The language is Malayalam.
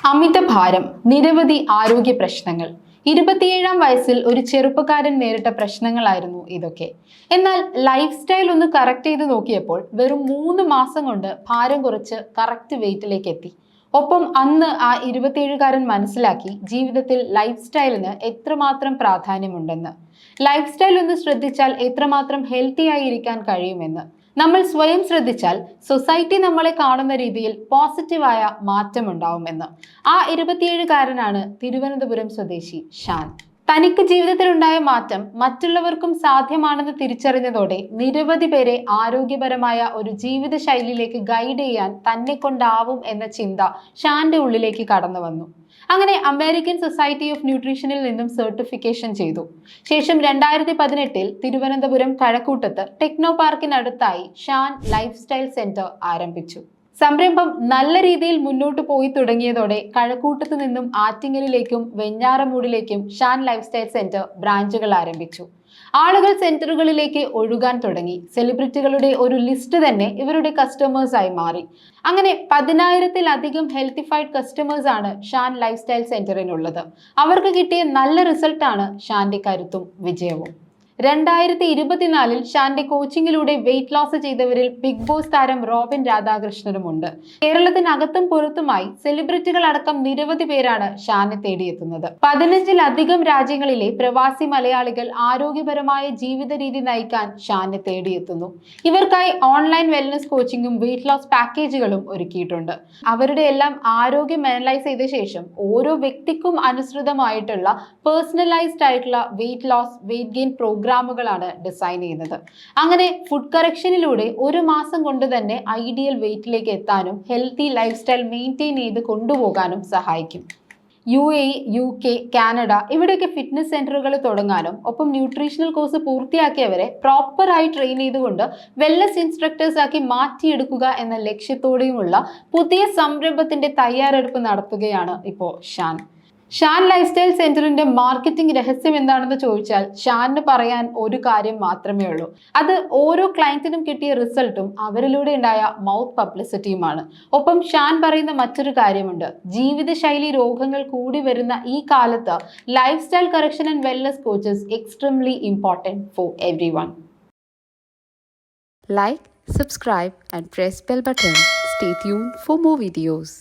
അമിതഭാരം, നിരവധി ആരോഗ്യ പ്രശ്നങ്ങൾ. 27-ാം വയസ്സിൽ ഒരു ചെറുപ്പക്കാരൻ നേരിട്ട പ്രശ്നങ്ങളായിരുന്നു ഇതൊക്കെ. എന്നാൽ ലൈഫ് സ്റ്റൈൽ ഒന്ന് കറക്റ്റ് ചെയ്ത് നോക്കിയപ്പോൾ വെറും 3 മാസം കൊണ്ട് ഭാരം കുറച്ച് കറക്റ്റ് വെയിറ്റിലേക്ക് എത്തി. ഒപ്പം അന്ന് ആ 27-കാരൻ മനസ്സിലാക്കി ജീവിതത്തിൽ ലൈഫ് സ്റ്റൈലിന് എത്രമാത്രം പ്രാധാന്യമുണ്ടെന്ന്. ലൈഫ് സ്റ്റൈൽ ഒന്ന് ശ്രദ്ധിച്ചാൽ എത്രമാത്രം ഹെൽത്തി ആയിരിക്കാൻ കഴിയുമെന്ന്. നമ്മൾ സ്വയം ശ്രദ്ധിച്ചാൽ സൊസൈറ്റി നമ്മളെ കാണുന്ന രീതിയിൽ പോസിറ്റീവായ മാറ്റം ഉണ്ടാവുമെന്ന്. ആ 27-കാരനാണ് തിരുവനന്തപുരം സ്വദേശി ഷാൻ. തനിക്ക് ജീവിതത്തിലുണ്ടായ മാറ്റം മറ്റുള്ളവർക്കും സാധ്യമാണെന്ന് തിരിച്ചറിഞ്ഞതോടെ നിരവധി പേരെ ആരോഗ്യപരമായ ഒരു ജീവിത ശൈലിയിലേക്ക് ഗൈഡ് ചെയ്യാൻ തന്നെ കൊണ്ടാവും എന്ന ചിന്ത ഷാന്റെ ഉള്ളിലേക്ക് കടന്നു വന്നു. അങ്ങനെ അമേരിക്കൻ സൊസൈറ്റി ഓഫ് ന്യൂട്രീഷനിൽ നിന്നും സർട്ടിഫിക്കേഷൻ ചെയ്തു. ശേഷം 2018-ൽ തിരുവനന്തപുരം കഴക്കൂട്ടത്ത് ടെക്നോ പാർക്കിനടുത്തായി ഷാൻ ലൈഫ് സ്റ്റൈൽ സെന്റർ ആരംഭിച്ചു. സംരംഭം നല്ല രീതിയിൽ മുന്നോട്ട് പോയി തുടങ്ങിയതോടെ കഴക്കൂട്ടത്ത് നിന്നും ആറ്റിങ്ങലിലേക്കും വെഞ്ഞാറമൂടിലേക്കും ഷാൻ ലൈഫ് സ്റ്റൈൽ സെന്റർ ബ്രാഞ്ചുകൾ ആരംഭിച്ചു. ആളുകൾ സെന്ററുകളിലേക്ക് ഒഴുകാൻ തുടങ്ങി. സെലിബ്രിറ്റികളുടെ ഒരു ലിസ്റ്റ് തന്നെ ഇവരുടെ കസ്റ്റമേഴ്സായി മാറി. അങ്ങനെ 10,000-ത്തിലധികം ഹെൽത്തിഫൈഡ് കസ്റ്റമേഴ്സ് ആണ് ഷാൻ ലൈഫ് സ്റ്റൈൽ സെന്ററിനുള്ളത്. അവർക്ക് കിട്ടിയ നല്ല റിസൾട്ടാണ് ഷാന്റെ കരുത്തും വിജയവും. 2024-ൽ ഷാന്റെ കോച്ചിങ്ങിലൂടെ വെയിറ്റ് ലോസ് ചെയ്തവരിൽ ബിഗ് ബോസ് താരം റോബിൻ രാധാകൃഷ്ണനുമുണ്ട്. കേരളത്തിനകത്തും പുറത്തുമായി സെലിബ്രിറ്റികൾ അടക്കം നിരവധി പേരാണ് ഷാനെ തേടിയെത്തുന്നത്. 15-ലധികം രാജ്യങ്ങളിലെ പ്രവാസി മലയാളികൾ ആരോഗ്യപരമായ ജീവിത രീതി നയിക്കാൻ ഷാനെ തേടിയെത്തുന്നു. ഇവർക്കായി ഓൺലൈൻ വെൽനസ് കോച്ചിങ്ങും വെയിറ്റ് ലോസ് പാക്കേജുകളും ഒരുക്കിയിട്ടുണ്ട്. അവരുടെ എല്ലാം ആരോഗ്യം അനലൈസ് ചെയ്ത ശേഷം ഓരോ വ്യക്തിക്കും അനുസൃതമായിട്ടുള്ള പേഴ്സണലൈസ്ഡ് ആയിട്ടുള്ള വെയിറ്റ് ലോസ്, വെയിറ്റ് ഗെയിൻ പ്രോഗ്രാമുകളാണ് ഡിസൈൻ ചെയ്യുന്നത്. അങ്ങനെ ഫുഡ് കറക്ഷനിലൂടെ 1 മാസം കൊണ്ട് തന്നെ ഐഡിയൽ വെയിറ്റിലേക്ക് എത്താനും ഹെൽത്തി ലൈഫ് സ്റ്റൈൽ മെയിൻറ്റെയിൻ ചെയ്ത് കൊണ്ടുപോകാനും സഹായിക്കും. UAE, UK, കാനഡ ഇവിടെയൊക്കെ ഫിറ്റ്നസ് സെന്ററുകൾ തുടങ്ങാനും ഒപ്പം ന്യൂട്രീഷണൽ കോഴ്സ് പൂർത്തിയാക്കിയവരെ പ്രോപ്പറായി ട്രെയിൻ ചെയ്തുകൊണ്ട് വെൽനസ് ഇൻസ്ട്രക്ടേഴ്സ് ആക്കി മാറ്റിയെടുക്കുക എന്ന ലക്ഷ്യത്തോടെയുമുള്ള പുതിയ സംരംഭത്തിന്റെ തയ്യാറെടുപ്പ് നടത്തുകയാണ് ഇപ്പോൾ ഷാൻ. ഷാൻ ലൈഫ് സ്റ്റൈൽ സെന്ററിന്റെ മാർക്കറ്റിംഗ് രഹസ്യം എന്താണെന്ന് ചോദിച്ചാൽ ഷാനിന് പറയാൻ ഒരു കാര്യം മാത്രമേ ഉള്ളൂ. അത് ഓരോ ക്ലയന്റിനും കിട്ടിയ റിസൾട്ടും അവരിലൂടെ ഉണ്ടായ മൗത്ത് പബ്ലിസിറ്റിയുമാണ്. ഒപ്പം ഷാൻ പറയുന്ന മറ്റൊരു കാര്യമുണ്ട്. ജീവിതശൈലി രോഗങ്ങൾ കൂടി വരുന്ന ഈ കാലത്ത് life style correction and wellness coaches extremely important for everyone. Like, subscribe and press bell button. Stay tuned for more videos.